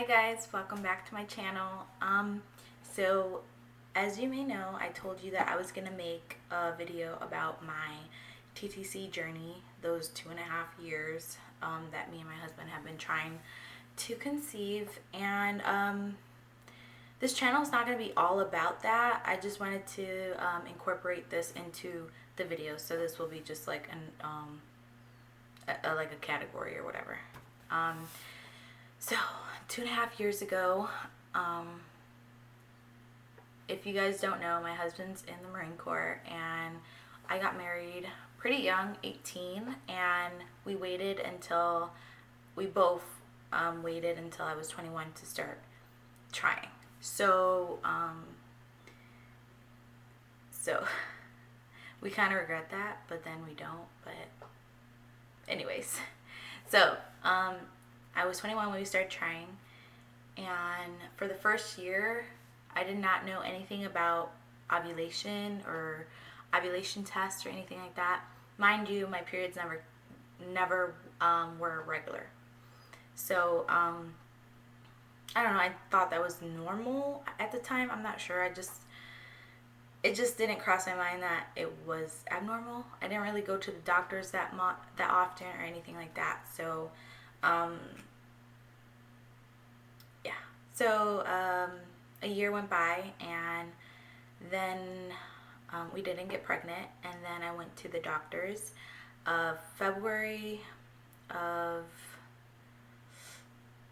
guys, welcome back to my channel. So as you may know, I told you that I was gonna make a video about my TTC journey, those 2.5 years that me and my husband have been trying to conceive. And this channel is not gonna be all about that. I just wanted to incorporate this into the video, so this will be just like like a category or whatever. So 2.5 years ago, if you guys don't know, my husband's in the Marine Corps, and I got married pretty young, 18, and we both waited until I was 21 to start trying. So we kind of regret that, but then we don't. But anyways, so I was 21 when we started trying, and for the first year, I did not know anything about ovulation or ovulation tests or anything like that. Mind you, my periods never were regular. So I don't know. I thought that was normal at the time. I'm not sure. It just didn't cross my mind that it was abnormal. I didn't really go to the doctors that often or anything like that. So yeah. So a year went by, and then we didn't get pregnant, and then I went to the doctors February of,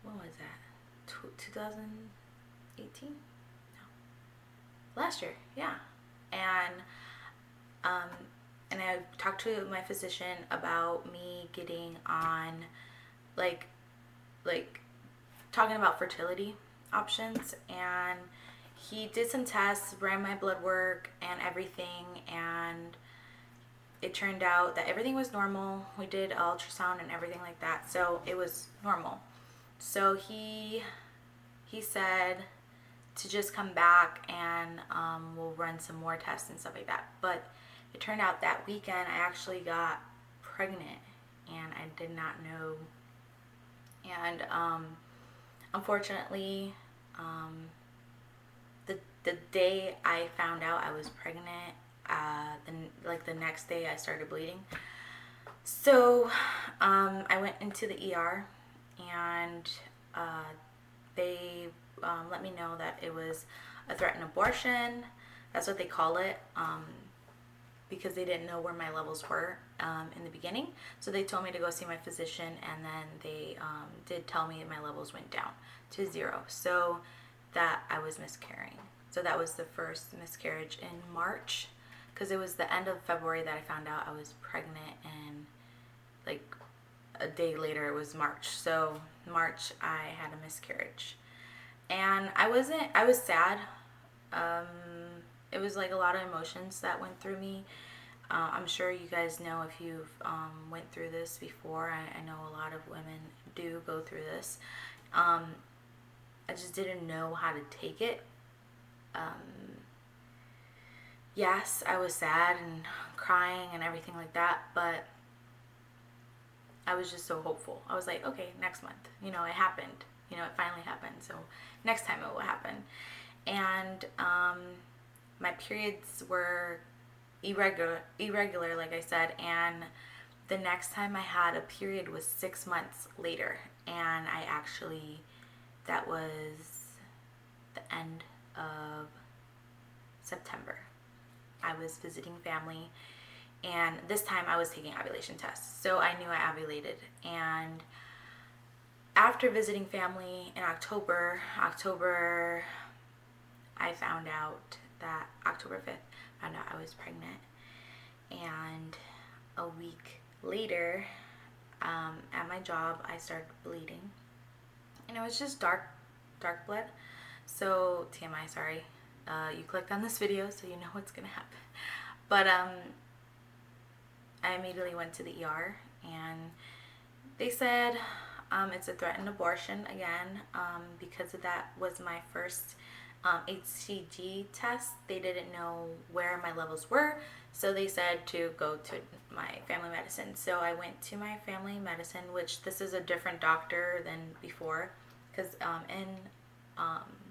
what was that, 2018? No, last year, yeah. And I talked to my physician about me getting on like talking about fertility options, and he did some tests, ran my blood work and everything, and it turned out that everything was normal. We did ultrasound and everything like that, so it was normal. So he said to just come back and we'll run some more tests and stuff like that. But it turned out that weekend I actually got pregnant, and I did not know. And unfortunately, the day I found out I was pregnant, the next day I started bleeding. So I went into the ER, and they let me know that it was a threatened abortion. That's what they call it, because they didn't know where my levels were in the beginning. So they told me to go see my physician, and then they did tell me my levels went down to 0, so that I was miscarrying. So that was the first miscarriage in March, because it was the end of February that I found out I was pregnant, and like a day later it was March. So March I had a miscarriage, and I was sad. It was like a lot of emotions that went through me. I'm sure you guys know, if you've went through this before. I know a lot of women do go through this. I just didn't know how to take it. Yes, I was sad and crying and everything like that, but I was just so hopeful. I was like, okay, next month, it happened. It finally happened. So next time it will happen. And my periods were irregular, like I said, and the next time I had a period was 6 months later, and that was the end of September. I was visiting family, and this time I was taking ovulation tests, so I knew I ovulated. And after visiting family in October, I found out that October 5th, found out I was pregnant. And a week later, at my job, I started bleeding, and it was just dark blood. So TMI, sorry, you clicked on this video, so you know what's gonna happen. But I immediately went to the ER, and they said it's a threatened abortion again, because of that was my first HCG test. They didn't know where my levels were, so they said to go to my family medicine. So I went to my family medicine, which this is a different doctor than before. because in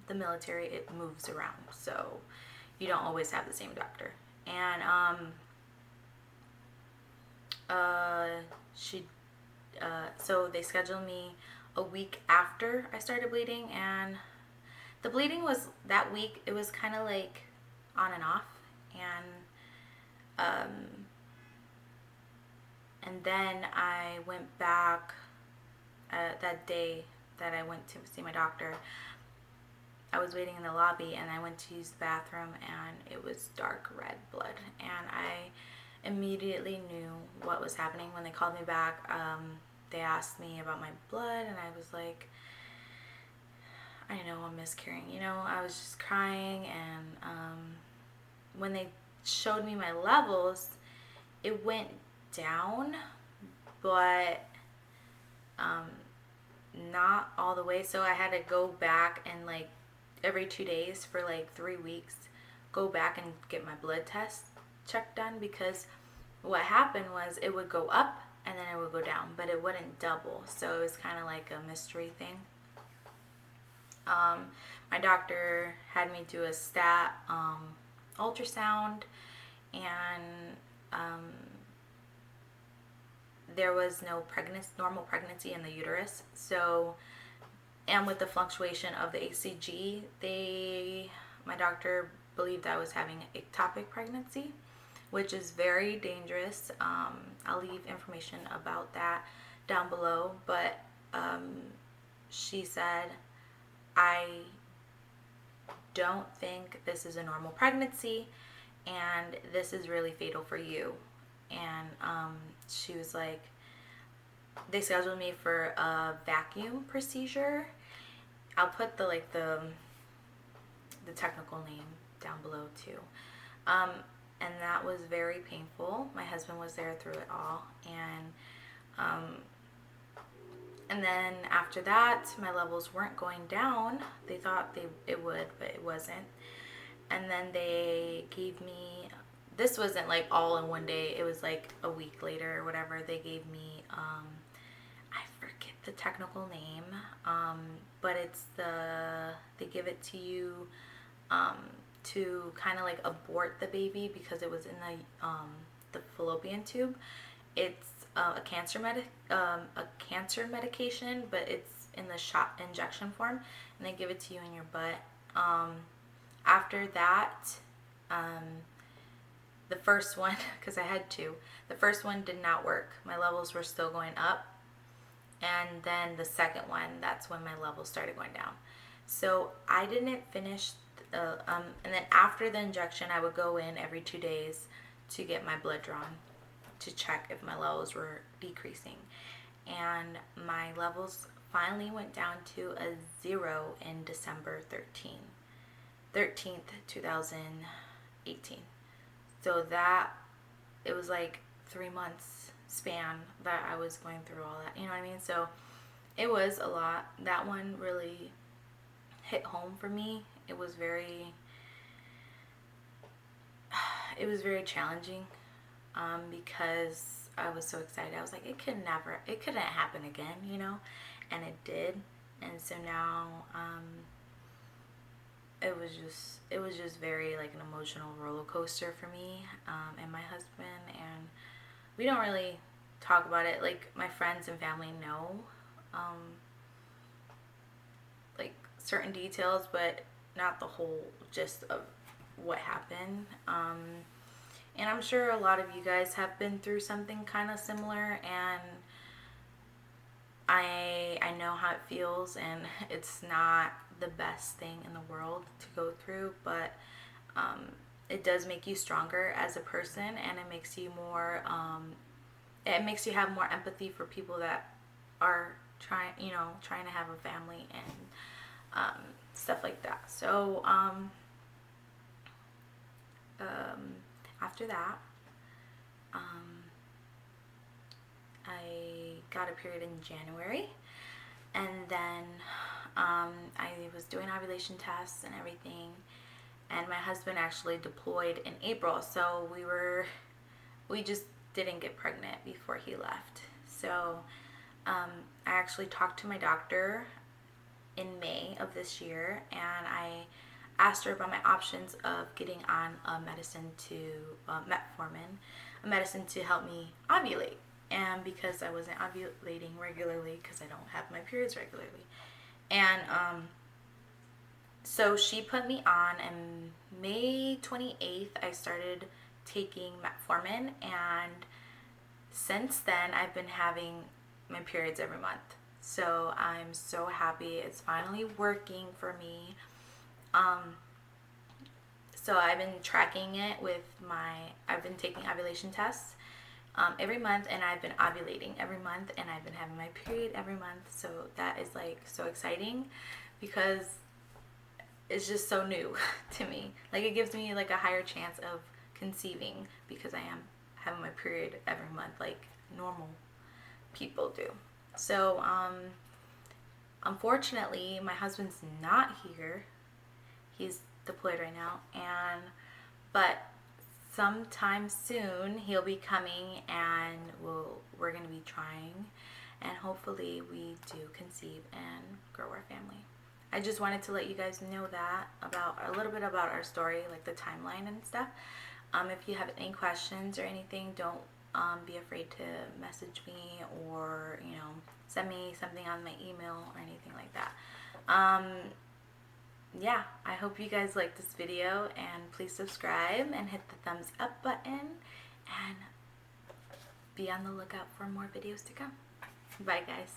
the military it moves around, so you don't always have the same doctor. And she so they scheduled me a week after I started bleeding, and the bleeding was that week. It was kind of like on and off, and then I went back that day that I went to see my doctor. I was waiting in the lobby, and I went to use the bathroom, and it was dark red blood, and I immediately knew what was happening. When they called me back, they asked me about my blood, and I was like, I know I'm miscarrying. I was just crying, and when they showed me my levels, it went down, but not all the way. So I had to go back and like every 2 days for like 3 weeks, go back and get my blood test check done, because what happened was it would go up and then it would go down, but it wouldn't double. So it was kind of like a mystery thing. My doctor had me do a stat ultrasound, and there was no normal pregnancy in the uterus. So, and with the fluctuation of the HCG, my doctor believed I was having ectopic pregnancy, which is very dangerous. I'll leave information about that down below, but she said, I don't think this is a normal pregnancy, and this is really fatal for you. And she was like, they scheduled me for a vacuum procedure. I'll put the technical name down below too. And that was very painful. My husband was there through it all, and then after that, my levels weren't going down. They thought it would, but it wasn't. And then they gave me, this wasn't like all in one day, it was like a week later or whatever. They gave me I forget the technical name, but it's they give it to you to kind of like abort the baby, because it was in the fallopian tube. It's a cancer medication, but it's in the shot injection form, and they give it to you in your butt. After that, the first one, because I had two, the first one did not work. My levels were still going up, and then the second one, that's when my levels started going down. So I didn't finish, and then after the injection, I would go in every 2 days to get my blood drawn to check if my levels were decreasing. And my levels finally went down to a 0 in December 13th, 2018. So that, it was like 3 months span that I was going through all that, you know what I mean? So it was a lot. That one really hit home for me. It was very challenging, because I was so excited. I was like, it couldn't happen again, and it did. And so now, it was just very like an emotional roller coaster for me, and my husband, and we don't really talk about it. Like, my friends and family know, like certain details, but not the whole gist of what happened. And I'm sure a lot of you guys have been through something kind of similar, and I know how it feels, and it's not the best thing in the world to go through, but it does make you stronger as a person, and it makes you more, it makes you have more empathy for people that are trying to have a family and stuff like that. So after that, I got a period in January, and then I was doing ovulation tests and everything, and my husband actually deployed in April, so we just didn't get pregnant before he left. So I actually talked to my doctor in May of this year, and I asked her about my options of getting on a medicine to metformin, a medicine to help me ovulate. And because I wasn't ovulating regularly because I don't have my periods regularly. And so she put me on, and May 28th I started taking metformin, and since then I've been having my periods every month. So I'm so happy it's finally working for me. So I've been tracking it with I've been taking ovulation tests every month, and I've been ovulating every month, and I've been having my period every month. So that is like so exciting because it's just so new to me. Like, it gives me like a higher chance of conceiving because I am having my period every month like normal people do. So unfortunately my husband's not here. He's deployed right now, but sometime soon he'll be coming, and we're going to be trying, and hopefully we do conceive and grow our family. I just wanted to let you guys know that about a little bit about our story, like the timeline and stuff. If you have any questions or anything, don't be afraid to message me, or send me something on my email or anything like that. Yeah, I hope you guys like this video, and please subscribe and hit the thumbs up button, and be on the lookout for more videos to come. Bye, guys.